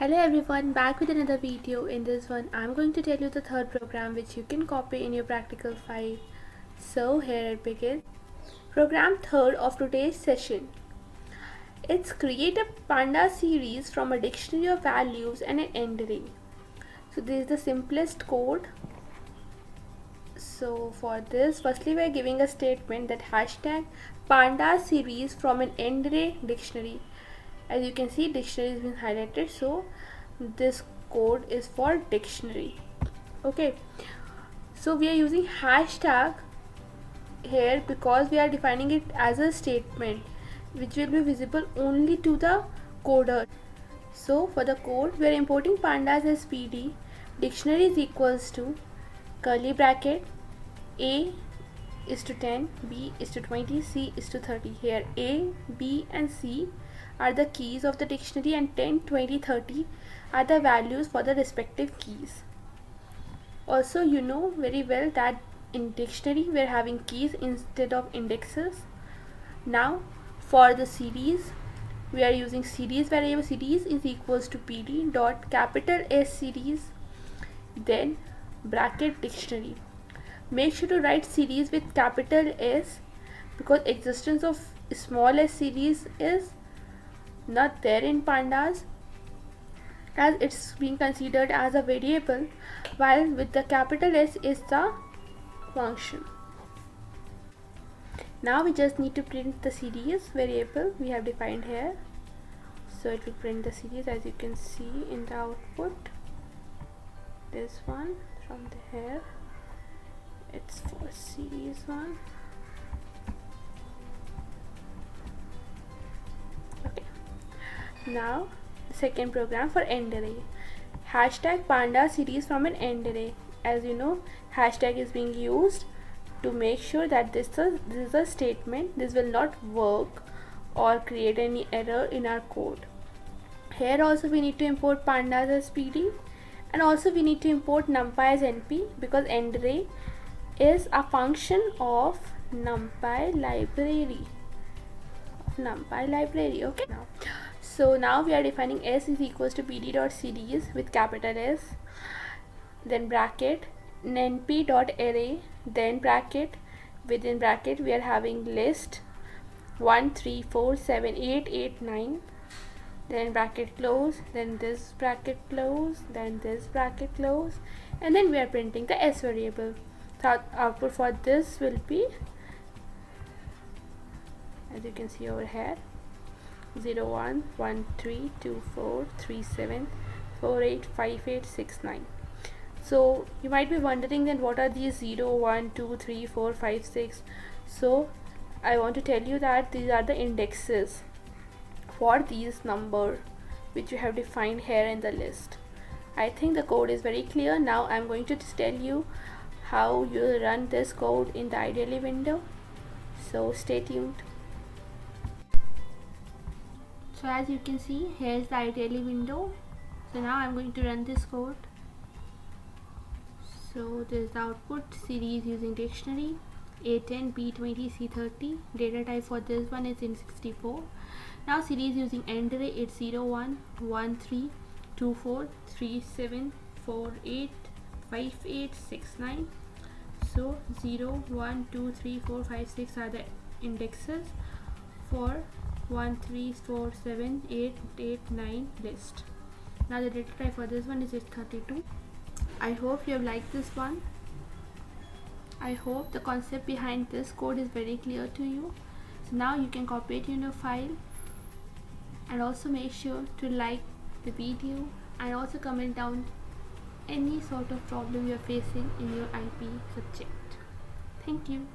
Hello everyone, back with another video. In this one I'm going to tell you the third program which you can copy in your practical file. So here it begins. Program third of today's session. It's create a panda series from a dictionary of values and an end array. So this is the simplest code. So for this, firstly we are giving a statement that hashtag panda series from an end array dictionary. As you can see, dictionary has been highlighted, so this code is for dictionary. Okay, so we are using hashtag here because we are defining it as a statement which will be visible only to the coder. So for the code, we are importing pandas as PD. Dictionary is equals to curly bracket A is to 10, B is to 20, C is to 30. Here A, B and C are the keys of the dictionary and 10, 20, 30 are the values for the respective keys. Also, you know very well that in dictionary we are having keys instead of indexes. Now for the series, we are using series variable. Series is equals to PD dot capital S series, then bracket dictionary. Make sure to write series with capital S because existence of small s series is not there in pandas as it's being considered as a variable, while with the capital S is the function. Now we just need to print the series variable we have defined here. So it will print the series as you can see in the output. This one from the here, it's for series one. Okay, now second program for end array. Hashtag panda series from an end array. As you know, hashtag is being used to make sure that this is a statement. This will not work or create any error in our code. Here also we need to import pandas as PD, and also we need to import numpy as np because end array is a function of numpy library. Okay, so now we are defining s is equals to pd dot series with capital S, then bracket np dot array, then bracket, within bracket we are having list 1 3 4 7 8 8 9, then bracket close, then this bracket close, then this bracket close, and then we are printing the s variable. So output for this will be, as you can see over here, 0 1 1 3 2 4 3 7 4 8 5 8 6 9. So you might be wondering then what are these 0 1 2 3 4 5 6. So I want to tell you that these are the indexes for these number which you have defined here in the list. I think the code is very clear. Now I'm going to just tell you how you run this code in the ideally window, so stay tuned. So as you can see, here is the ideally window. So now I'm going to run this code. So this is the output. Series using dictionary A10, B20, C30. Data type for this one is in 64. Now series using end array, it's 0 1 1 3 2 4 3 7 4 8 5 8 6 9. So 0 1 2 3 4 5 6 are the indexes for 1 3 4 7 8 8 9 list. Now the data type for this one is 32. I hope you have liked this one. I hope the concept behind this code is very clear to you. So now you can copy it in your file, and also make sure to like the video and also comment down any sort of problem you are facing in your IP subject. Thank you.